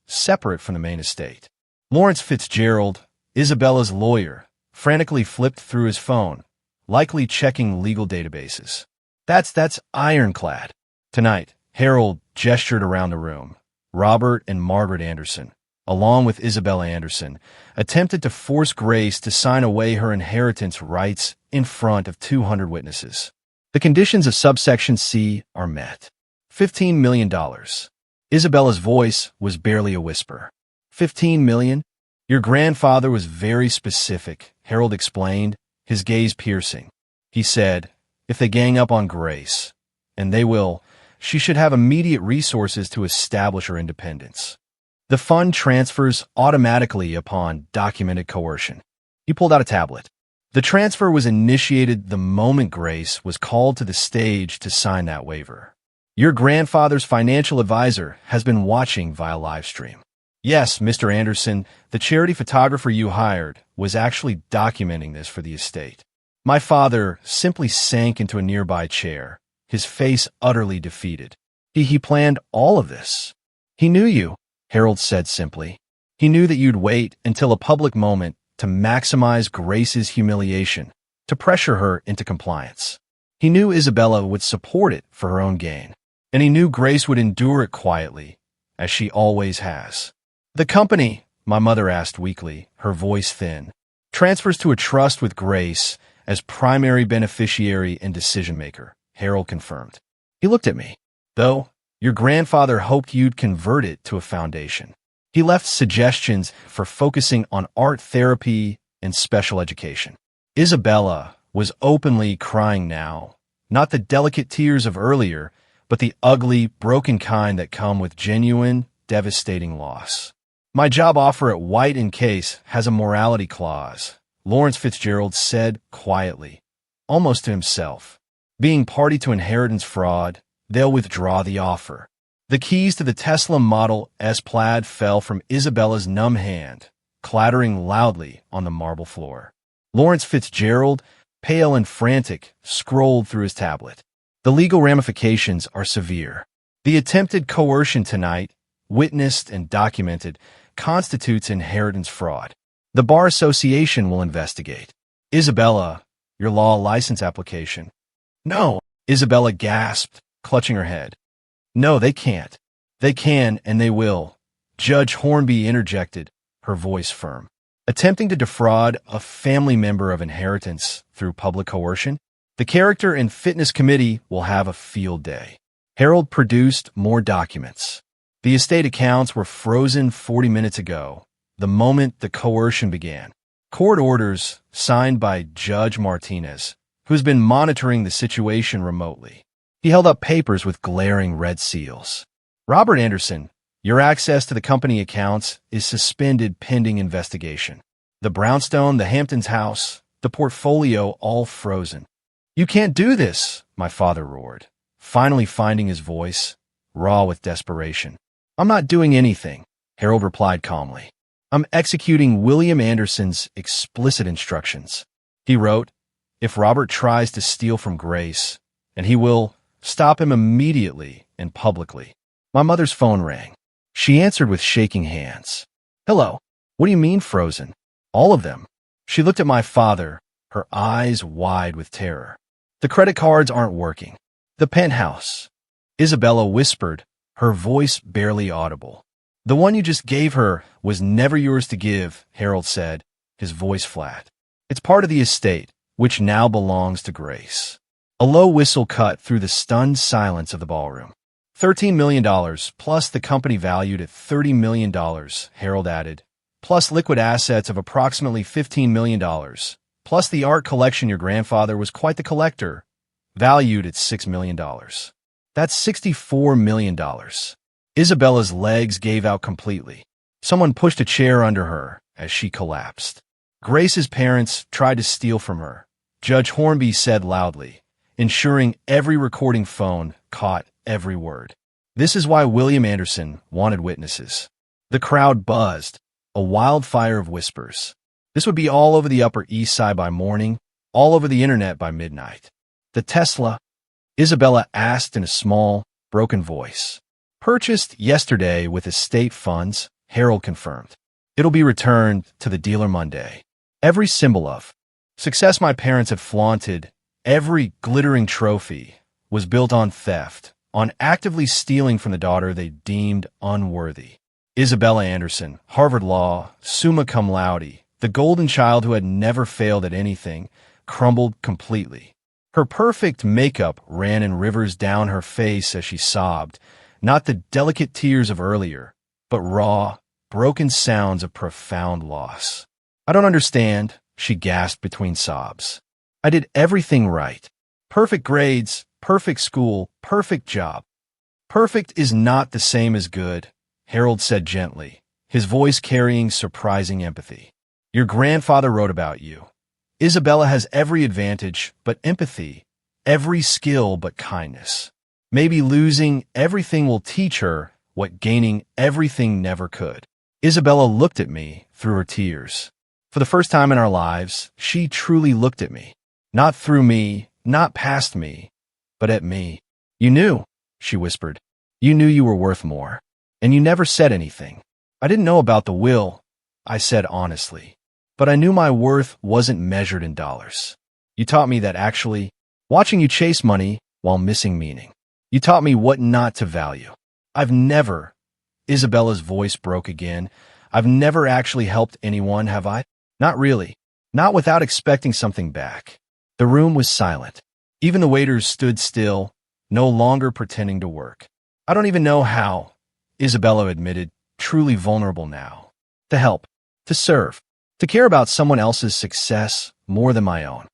separate from the main estate. Lawrence Fitzgerald, Isabella's lawyer, frantically flipped through his phone, likely checking legal databases. That's ironclad. Tonight, Harold gestured around the room. Robert and Margaret Anderson, along with Isabella Anderson, attempted to force Grace to sign away her inheritance rights in front of 200 witnesses. The conditions of subsection C are met. $15 million. Isabella's voice was barely a whisper. 15 million? Your grandfather was very specific, Harold explained, his gaze piercing. He said, if they gang up on Grace, and they will, she should have immediate resources to establish her independence. The fund transfers automatically upon documented coercion. He pulled out a tablet. The transfer was initiated the moment Grace was called to the stage to sign that waiver. Your grandfather's financial advisor has been watching via live stream. Yes, Mr. Anderson, the charity photographer you hired was actually documenting this for the estate. My father simply sank into a nearby chair, his face utterly defeated. He planned all of this. He knew you, Harold said simply. He knew that you'd wait until a public moment to maximize Grace's humiliation, to pressure her into compliance. He knew Isabella would support it for her own gain, and he knew Grace would endure it quietly, as she always has. The company, my mother asked weakly, her voice thin, transfers to a trust with Grace as primary beneficiary and decision-maker, Harold confirmed. He looked at me. Though, your grandfather hoped you'd convert it to a foundation. He left suggestions for focusing on art therapy and special education. Isabella was openly crying now, not the delicate tears of earlier, but the ugly, broken kind that come with genuine, devastating loss. My job offer at White & Case has a morality clause, Lawrence Fitzgerald said quietly, almost to himself. Being party to inheritance fraud, they'll withdraw the offer. The keys to the Tesla Model S Plaid fell from Isabella's numb hand, clattering loudly on the marble floor. Lawrence Fitzgerald, pale and frantic, scrolled through his tablet. The legal ramifications are severe. The attempted coercion tonight, witnessed and documented, constitutes inheritance fraud. The Bar Association will investigate. Isabella, your law license application. No, Isabella gasped, clutching her head. No, they can't. They can, and they will. Judge Hornby interjected, her voice firm. Attempting to defraud a family member of inheritance through public coercion? The Character and Fitness Committee will have a field day. Harold produced more documents. The estate accounts were frozen 40 minutes ago, the moment the coercion began. Court orders signed by Judge Martinez, who's been monitoring the situation remotely. He held up papers with glaring red seals. Robert Anderson, your access to the company accounts is suspended pending investigation. The brownstone, the Hamptons house, the portfolio all frozen. You can't do this, my father roared, finally finding his voice, raw with desperation. I'm not doing anything, Harold replied calmly. I'm executing William Anderson's explicit instructions. He wrote, if Robert tries to steal from Grace, and he will, stop him immediately and publicly. My mother's phone rang. She answered with shaking hands. Hello. What do you mean frozen? All of them. She looked at my father, her eyes wide with terror. The credit cards aren't working. The penthouse. Isabella whispered, her voice barely audible. The one you just gave her was never yours to give, Harold said, his voice flat. It's part of the estate, which now belongs to Grace. A low whistle cut through the stunned silence of the ballroom. $13 million, plus the company valued at $30 million, Harold added, plus liquid assets of approximately $15 million, plus the art collection your grandfather was quite the collector, valued at $6 million. That's $64 million. Isabella's legs gave out completely. Someone pushed a chair under her as she collapsed. Grace's parents tried to steal from her, Judge Hornby said loudly, ensuring every recording phone caught every word. This is why William Anderson wanted witnesses. The crowd buzzed, a wildfire of whispers. This would be all over the Upper East Side by morning, all over the internet by midnight. The Tesla, Isabella asked in a small, broken voice. Purchased yesterday with estate funds, Harold confirmed. It'll be returned to the dealer Monday. Every symbol of success my parents had flaunted, every glittering trophy, was built on theft, on actively stealing from the daughter they deemed unworthy. Isabella Anderson, Harvard Law, summa cum laude, the golden child who had never failed at anything, crumbled completely. Her perfect makeup ran in rivers down her face as she sobbed, not the delicate tears of earlier, but raw, broken sounds of profound loss. I don't understand, she gasped between sobs. I did everything right. Perfect grades, perfect school, perfect job. Perfect is not the same as good, Harold said gently, his voice carrying surprising empathy. Your grandfather wrote about you. Isabella has every advantage but empathy, every skill but kindness. Maybe losing everything will teach her what gaining everything never could. Isabella looked at me through her tears. For the first time in our lives, she truly looked at me. Not through me, not past me, but at me. You knew, she whispered. You knew you were worth more. And you never said anything. I didn't know about the will, I said honestly. But I knew my worth wasn't measured in dollars. You taught me that actually, watching you chase money while missing meaning. You taught me what not to value. I've never, Isabella's voice broke again, I've never actually helped anyone, have I? Not really. Not without expecting something back. The room was silent. Even the waiters stood still, no longer pretending to work. I don't even know how, Isabella admitted, truly vulnerable now. To help, to serve, to care about someone else's success more than my own.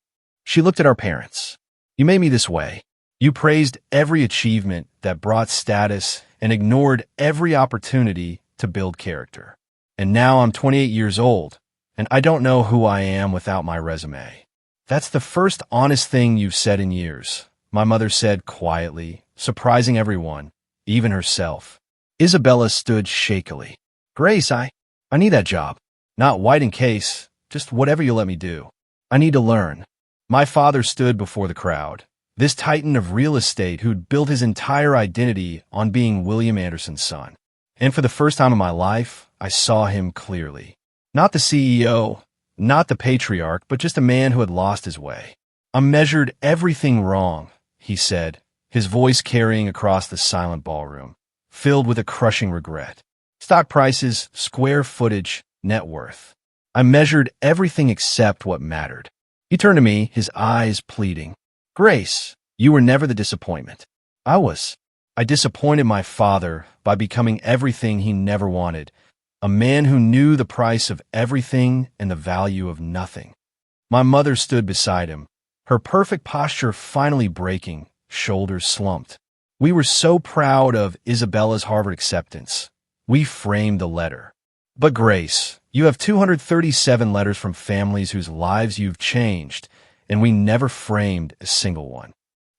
She looked at our parents. You made me this way. You praised every achievement that brought status and ignored every opportunity to build character. And now I'm 28 years old, and I don't know who I am without my resume. That's the first honest thing you've said in years, my mother said quietly, surprising everyone, even herself. Isabella stood shakily. Grace, I need that job. Not white in case, just whatever you let me do. I need to learn. My father stood before the crowd, this titan of real estate who'd built his entire identity on being William Anderson's son. And for the first time in my life, I saw him clearly. Not the CEO, not the patriarch, but just a man who had lost his way. I measured everything wrong, he said, his voice carrying across the silent ballroom, filled with a crushing regret. Stock prices, square footage, net worth. I measured everything except what mattered. He turned to me, his eyes pleading. Grace, you were never the disappointment. I was. I disappointed my father by becoming everything he never wanted, a man who knew the price of everything and the value of nothing. My mother stood beside him, her perfect posture finally breaking, shoulders slumped. We were so proud of Isabella's Harvard acceptance. We framed the letter. But Grace, you have 237 letters from families whose lives you've changed, and we never framed a single one.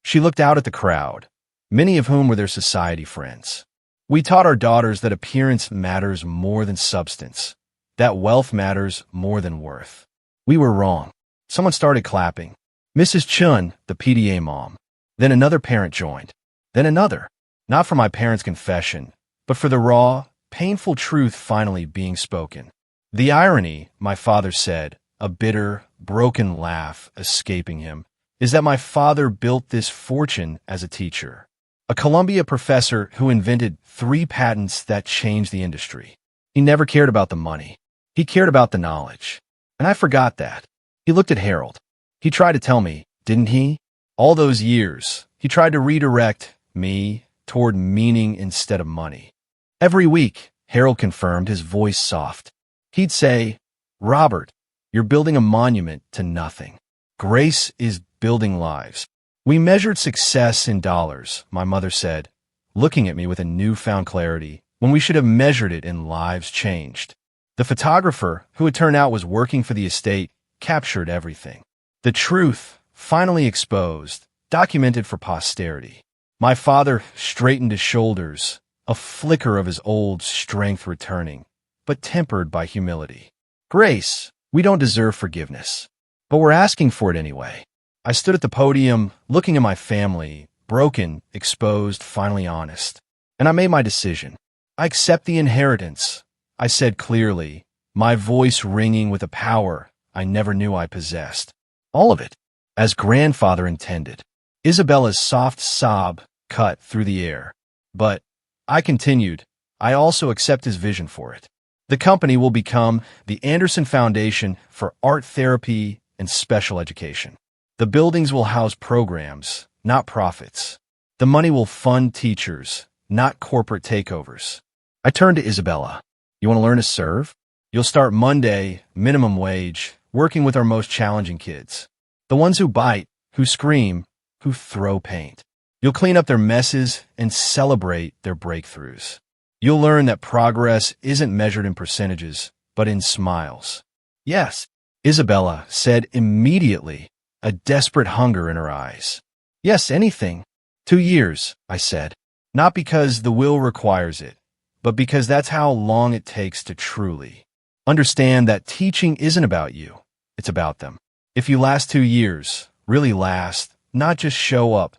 She looked out at the crowd, many of whom were their society friends. We taught our daughters that appearance matters more than substance, that wealth matters more than worth. We were wrong. Someone started clapping. Mrs. Chun, the PDA mom. Then another parent joined. Then another. Not for my parents' confession, but for the raw, painful truth finally being spoken. The irony, my father said, a bitter, broken laugh escaping him, is that my father built this fortune as a teacher. A Columbia professor who invented 3 patents that changed the industry. He never cared about the money. He cared about the knowledge. And I forgot that. He looked at Harold. He tried to tell me, didn't he? All those years, he tried to redirect me toward meaning instead of money. Every week, Harold confirmed, his voice soft. He'd say, Robert, you're building a monument to nothing. Grace is building lives. We measured success in dollars, my mother said, looking at me with a newfound clarity, when we should have measured it in lives changed. The photographer, who it turned out was working for the estate, captured everything. The truth, finally exposed, documented for posterity. My father straightened his shoulders, a flicker of his old strength returning, but tempered by humility. Grace, we don't deserve forgiveness, but we're asking for it anyway. I stood at the podium, looking at my family, broken, exposed, finally honest. And I made my decision. I accept the inheritance, I said clearly, my voice ringing with a power I never knew I possessed. All of it, as grandfather intended. Isabella's soft sob cut through the air. But, I continued, I also accept his vision for it. The company will become the Anderson Foundation for Art Therapy and Special Education. The buildings will house programs, not profits. The money will fund teachers, not corporate takeovers. I turned to Isabella. You want to learn to serve? You'll start Monday, minimum wage, working with our most challenging kids. The ones who bite, who scream, who throw paint. You'll clean up their messes and celebrate their breakthroughs. You'll learn that progress isn't measured in percentages, but in smiles. Yes, Isabella said immediately, a desperate hunger in her eyes. Yes, anything. 2 years, I said. Not because the will requires it, but because that's how long it takes to truly understand that teaching isn't about you, it's about them. If you last 2 years, really last, not just show up,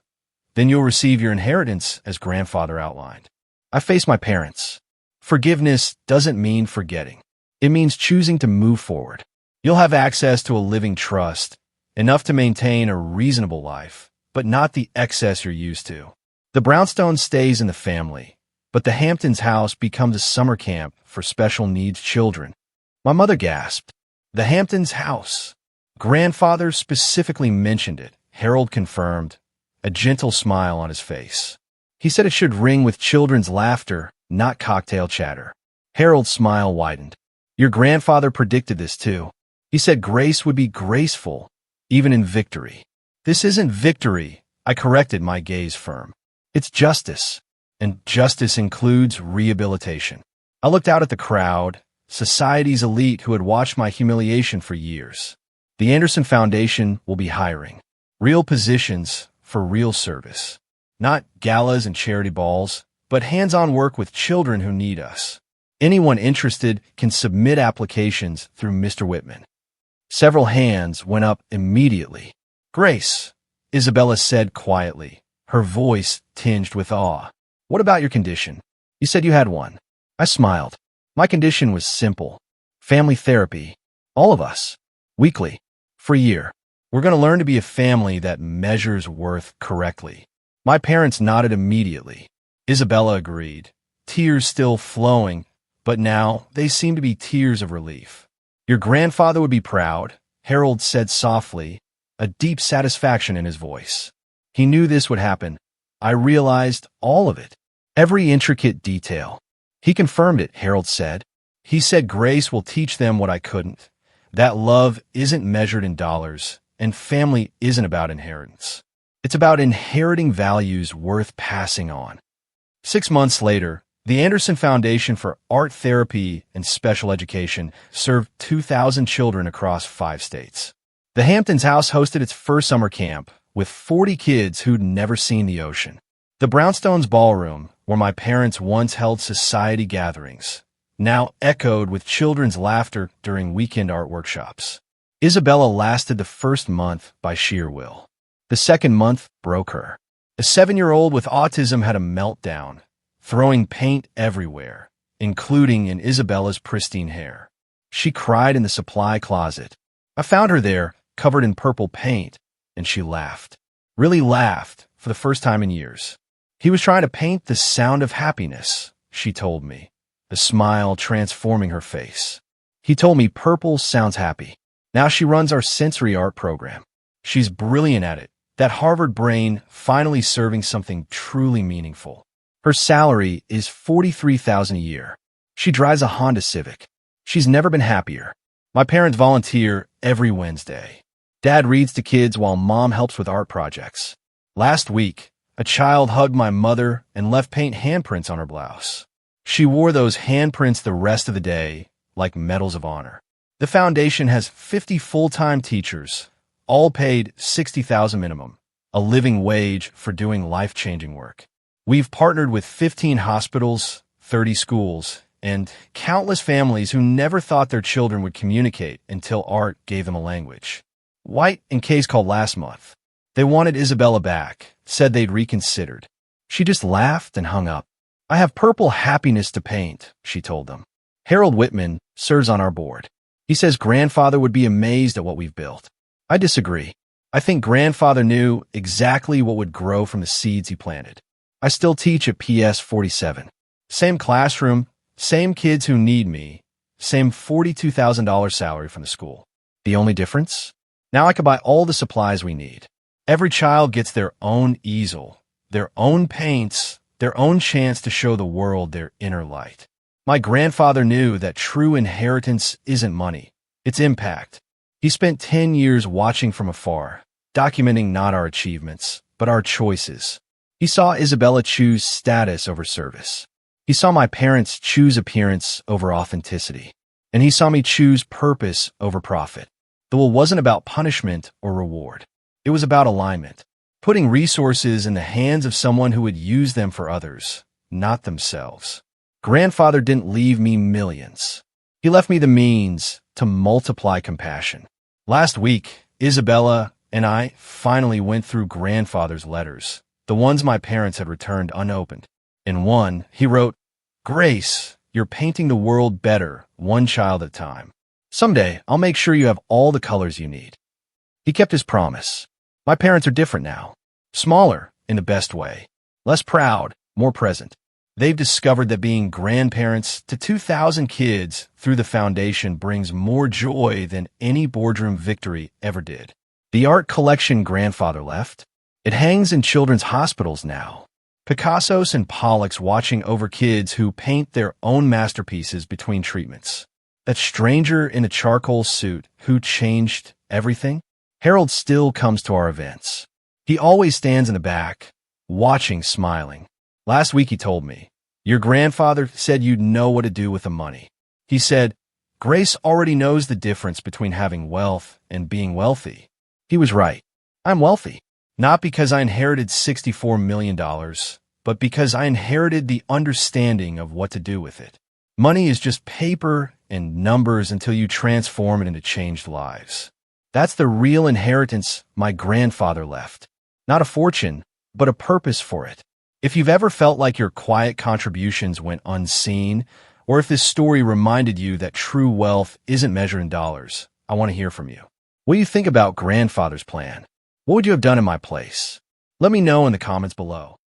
then you'll receive your inheritance as grandfather outlined. I faced my parents. Forgiveness doesn't mean forgetting. It means choosing to move forward. You'll have access to a living trust, enough to maintain a reasonable life, but not the excess you're used to. The brownstone stays in the family, but the Hamptons house becomes a summer camp for special needs children. My mother gasped. The Hamptons house. Grandfather specifically mentioned it, Harold confirmed, a gentle smile on his face. He said it should ring with children's laughter, not cocktail chatter. Harold's smile widened. Your grandfather predicted this too. He said grace would be graceful, even in victory. This isn't victory, I corrected, my gaze firm. It's justice, and justice includes rehabilitation. I looked out at the crowd, society's elite who had watched my humiliation for years. The Anderson Foundation will be hiring. Real positions, for real service. Not galas and charity balls, but hands-on work with children who need us. Anyone interested can submit applications through Mr. Whitman. Several hands went up immediately. Grace, Isabella said quietly, her voice tinged with awe. What about your condition? You said you had one. I smiled. My condition was simple. Family therapy. All of us. Weekly. For a year. We're going to learn to be a family that measures worth correctly. My parents nodded immediately. Isabella agreed, tears still flowing, but now they seemed to be tears of relief. Your grandfather would be proud, Harold said softly, a deep satisfaction in his voice. He knew this would happen. I realized all of it, every intricate detail. He confirmed it, Harold said. He said Grace will teach them what I couldn't. That love isn't measured in dollars, and family isn't about inheritance. It's about inheriting values worth passing on. 6 months later, the Anderson Foundation for Art Therapy and Special Education served 2,000 children across 5 states. The Hamptons House hosted its first summer camp with 40 kids who'd never seen the ocean. The Brownstones Ballroom, where my parents once held society gatherings, now echoed with children's laughter during weekend art workshops. Isabella lasted the first month by sheer will. The second month broke her. A 7-year-old with autism had a meltdown, throwing paint everywhere, including in Isabella's pristine hair. She cried in the supply closet. I found her there, covered in purple paint, and she laughed. Really laughed, for the first time in years. He was trying to paint the sound of happiness, she told me, the smile transforming her face. He told me purple sounds happy. Now she runs our sensory art program. She's brilliant at it. That Harvard brain finally serving something truly meaningful. Her salary is $43,000 a year. She drives a Honda Civic. She's never been happier. My parents volunteer every Wednesday. Dad reads to kids while Mom helps with art projects. Last week, a child hugged my mother and left paint handprints on her blouse. She wore those handprints the rest of the day, like medals of honor. The foundation has 50 full-time teachers, all paid $60,000 minimum, a living wage for doing life-changing work. We've partnered with 15 hospitals, 30 schools, and countless families who never thought their children would communicate until art gave them a language. White and Case called last month. They wanted Isabella back, said they'd reconsidered. She just laughed and hung up. I have purple happiness to paint, she told them. Harold Whitman serves on our board. He says grandfather would be amazed at what we've built. I disagree. I think grandfather knew exactly what would grow from the seeds he planted. I still teach at PS 47. Same classroom, same kids who need me, same $42,000 salary from the school. The only difference? Now I can buy all the supplies we need. Every child gets their own easel, their own paints, their own chance to show the world their inner light. My grandfather knew that true inheritance isn't money, it's impact. He spent 10 years watching from afar, documenting not our achievements, but our choices. He saw Isabella choose status over service. He saw my parents choose appearance over authenticity. And he saw me choose purpose over profit. The will wasn't about punishment or reward. It was about alignment, putting resources in the hands of someone who would use them for others, not themselves. Grandfather didn't leave me millions. He left me the means to multiply compassion. Last week, Isabella and I finally went through grandfather's letters, the ones my parents had returned unopened. In one, he wrote, "Grace, you're painting the world better, one child at a time. Someday, I'll make sure you have all the colors you need." He kept his promise. My parents are different now. Smaller, in the best way. Less proud, more present. They've discovered that being grandparents to 2,000 kids through the foundation brings more joy than any boardroom victory ever did. The art collection grandfather left, it hangs in children's hospitals now. Picassos and Pollocks watching over kids who paint their own masterpieces between treatments. That stranger in a charcoal suit who changed everything? Harold still comes to our events. He always stands in the back, watching, smiling. Last week he told me, "Your grandfather said you'd know what to do with the money." He said, "Grace already knows the difference between having wealth and being wealthy." He was right. I'm wealthy. Not because I inherited $64 million, but because I inherited the understanding of what to do with it. Money is just paper and numbers until you transform it into changed lives. That's the real inheritance my grandfather left. Not a fortune, but a purpose for it. If you've ever felt like your quiet contributions went unseen, or if this story reminded you that true wealth isn't measured in dollars, I want to hear from you. What do you think about grandfather's plan? What would you have done in my place? Let me know in the comments below.